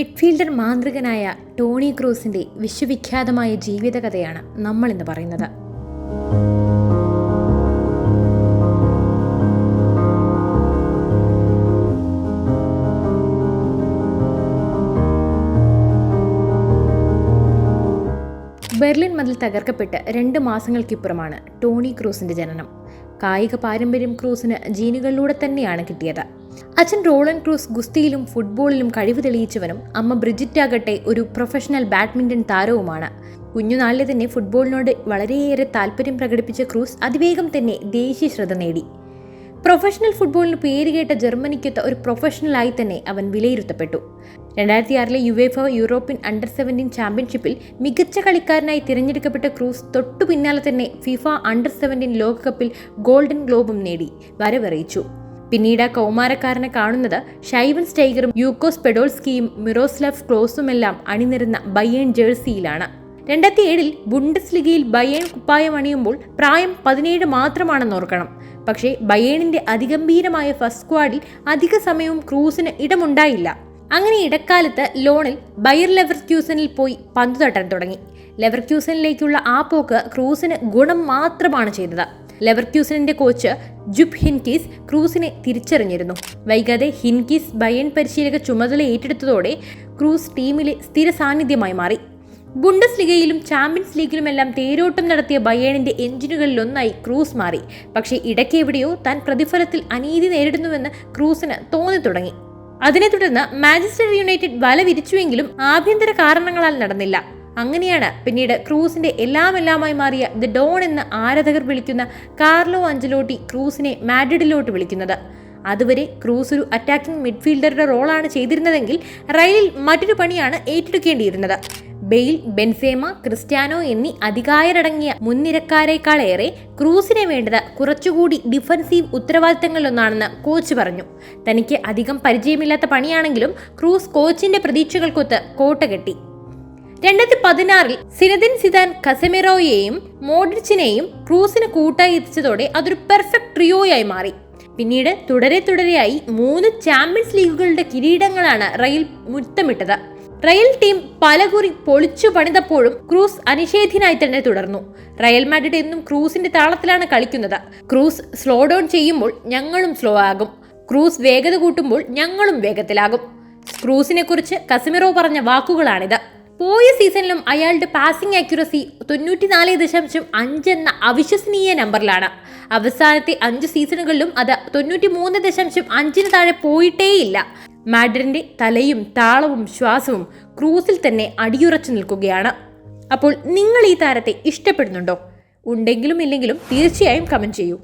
Midfielder മാന്ത്രികനായ Tony ക്രൂസിൻ്റെ വിശ്വവിഖ്യാതമായ ജീവിതകഥയാണ് നമ്മളിന്ന് പറയുന്നത്. Berlin മതിൽ തകർക്കപ്പെട്ട് 2 മാസങ്ങൾക്കിപ്പുറമാണ് ടോണി ക്രൂസിൻ്റെ ജനനം. കായിക പാരമ്പര്യം ക്രൂസിന് ജീനുകളിലൂടെ തന്നെയാണ് കിട്ടിയത്. അച്ഛൻ റോളൻ ക്രൂസ് ഗുസ്തിയിലും ഫുട്ബോളിലും കഴിവ് തെളിയിച്ചവനും അമ്മ ബ്രിജിറ്റ് ആകട്ടെ ഒരു പ്രൊഫഷണൽ ബാഡ്മിൻ്റൺ താരവുമാണ്. കുഞ്ഞുനാളിലെ തന്നെ ഫുട്ബോളിനോട് വളരെയേറെ താല്പര്യം പ്രകടിപ്പിച്ച ക്രൂസ് അതിവേഗം തന്നെ ദേശീയ ശ്രദ്ധ നേടി. പ്രൊഫഷണൽ ഫുട്ബോളിന് പേരുകേട്ട ജർമ്മനിക്കൊത്ത ഒരു പ്രൊഫഷണലായി തന്നെ അവൻ വിലയിരുത്തപ്പെട്ടു. 2006 യുവേഫ യൂറോപ്യൻ അണ്ടർ 17 ചാമ്പ്യൻഷിപ്പിൽ മികച്ച കളിക്കാരനായി തിരഞ്ഞെടുക്കപ്പെട്ട ക്രൂസ് തൊട്ടു പിന്നാലെ തന്നെ ഫിഫ അണ്ടർ 17 ലോകകപ്പിൽ ഗോൾഡൻ ഗ്ലോബും നേടി വരവറിയിച്ചു. പിന്നീട് ആ കൗമാരക്കാരനെ കാണുന്നത് ഷൈവൻ സ്റ്റൈഗറും യൂക്കോസ് പെഡോൾസ്കിയും മിറോസ്ലാവ് ക്ലോസുമെല്ലാം അണിനിരുന്ന ബയേൺ ജേഴ്സിയിലാണ്. 2007 ബുണ്ടസ് ലീഗയിൽ ബയേൺ കുപ്പായം അണിയുമ്പോൾ പ്രായം 17 മാത്രമാണെന്ന് ഓർക്കണം. പക്ഷേ ബയേണിന്റെ അതിഗംഭീരമായ ഫസ്റ്റ് സ്ക്വാഡിൽ അധിക സമയവും ക്രൂസിന് ഇടമുണ്ടായില്ല. അങ്ങനെ ഇടക്കാലത്ത് ലോണിൽ ബയർ ലെവർക്യൂസനിൽ പോയി പന്തു തട്ടാൻ തുടങ്ങി. ലെവർക്യൂസനിലേക്കുള്ള ആ പോക്ക് ക്രൂസിന് ഗുണം മാത്രമാണ് ചെയ്തത്. ലെവർക്യൂസനിന്റെ കോച്ച് ജുബ് ഹിൻകീസ് ക്രൂസിനെ തിരിച്ചറിഞ്ഞിരുന്നു. വൈകാതെ ഹിൻകീസ് ബയേൺ പരിശീലക ചുമതല ഏറ്റെടുത്തതോടെ ക്രൂസ് ടീമിലെ സ്ഥിര സാന്നിധ്യമായി മാറി. ബുണ്ടസ് ലീഗയിലും ചാമ്പ്യൻസ് ലീഗിലുമെല്ലാം തേരോട്ടം നടത്തിയ ബയേണിന്റെ എഞ്ചിനുകളിലൊന്നായി ക്രൂസ് മാറി. പക്ഷേ ഇടയ്ക്ക് എവിടെയോ താൻ പ്രതിഫലത്തിൽ അനീതി നേരിടുന്നുവെന്ന് ക്രൂസിന് തോന്നി തുടങ്ങി. അതിനെ തുടർന്ന് മാഞ്ചസ്റ്റർ യുണൈറ്റഡ് വല വിരിച്ചുവെങ്കിലും ആഭ്യന്തര കാരണങ്ങളാൽ നടന്നില്ല. അങ്ങനെയാണ് പിന്നീട് ക്രൂസിന്റെ എല്ലാമായി മാറിയ ദ ഡോൺ എന്ന് ആരാധകർ വിളിക്കുന്ന കാർലോ അഞ്ചലോട്ടി ക്രൂസിനെ മാഡ്രിഡിലോട്ട് വിളിക്കുന്നത്. അതുവരെ ക്രൂസ് ഒരു അറ്റാക്കിംഗ് മിഡ്ഫീൽഡറുടെ റോളാണ് ചെയ്തിരുന്നതെങ്കിൽ റയലിൽ മറ്റൊരു പണിയാണ് ഏറ്റെടുക്കേണ്ടിയിരുന്നത്. ബെയിൽ, ബെൻസേമ, ക്രിസ്ത്യാനോ എന്നീ അധികായരടങ്ങിയ മുൻനിരക്കാരേക്കാളേറെ ക്രൂസിനെ വേണ്ടത് കുറച്ചുകൂടി ഡിഫൻസീവ് ഉത്തരവാദിത്തങ്ങളിലൊന്നാണെന്ന് കോച്ച് പറഞ്ഞു. തനിക്ക് അധികം പരിചയമില്ലാത്ത പണിയാണെങ്കിലും ക്രൂസ് കോച്ചിന്റെ പ്രതീക്ഷകൾക്കൊത്ത് കോട്ട കെട്ടി. 2016 സിനദിൻ സിദാൻ കസെമിറോയെയും മോഡ്രിച്ചിനെയും ക്രൂസിന് കൂട്ടായി എത്തിച്ചതോടെ അതൊരു പെർഫെക്റ്റ് ട്രിയോയായി മാറി. പിന്നീട് തുടരെയായി 3 ചാമ്പ്യൻസ് ലീഗുകളുടെ കിരീടങ്ങളാണ് റയൽ മുത്തമിട്ടത്. റയൽ ടീം പലകുറി പൊളിച്ചു പണിതപ്പോഴും ക്രൂസ് അനിഷേധ്യനായി തന്നെ തുടർന്നു. റയൽ മാഡ്രിഡ് എന്നും ക്രൂസിന്റെ താളത്തിലാണ് കളിക്കുന്നത്. ക്രൂസ് സ്ലോ ഡൗൺ ചെയ്യുമ്പോൾ ഞങ്ങളും സ്ലോ ആകും, ക്രൂസ് വേഗത കൂട്ടുമ്പോൾ ഞങ്ങളും വേഗത്തിലാകും. ക്രൂസിനെ കുറിച്ച് കസമിറോ പറഞ്ഞ വാക്കുകളാണിത്. പോയ സീസണിലും അയാളുടെ പാസിംഗ് ആക്യുറസി 94.5 എന്ന അവിശ്വസനീയ നമ്പറിലാണ്. അവസാനത്തെ 5 സീസണുകളിലും അത് 93.5 താഴെ പോയിട്ടേയില്ല. മാഡ്രിഡിന്റെ തലയും താളവും ശ്വാസവും ക്രൂസിൽ തന്നെ അടിയുറച്ചു നിൽക്കുകയാണ്. അപ്പോൾ നിങ്ങൾ ഈ താരത്തെ ഇഷ്ടപ്പെടുന്നുണ്ടോ? ഉണ്ടെങ്കിലും ഇല്ലെങ്കിലും തീർച്ചയായും കമന്റ് ചെയ്യൂ.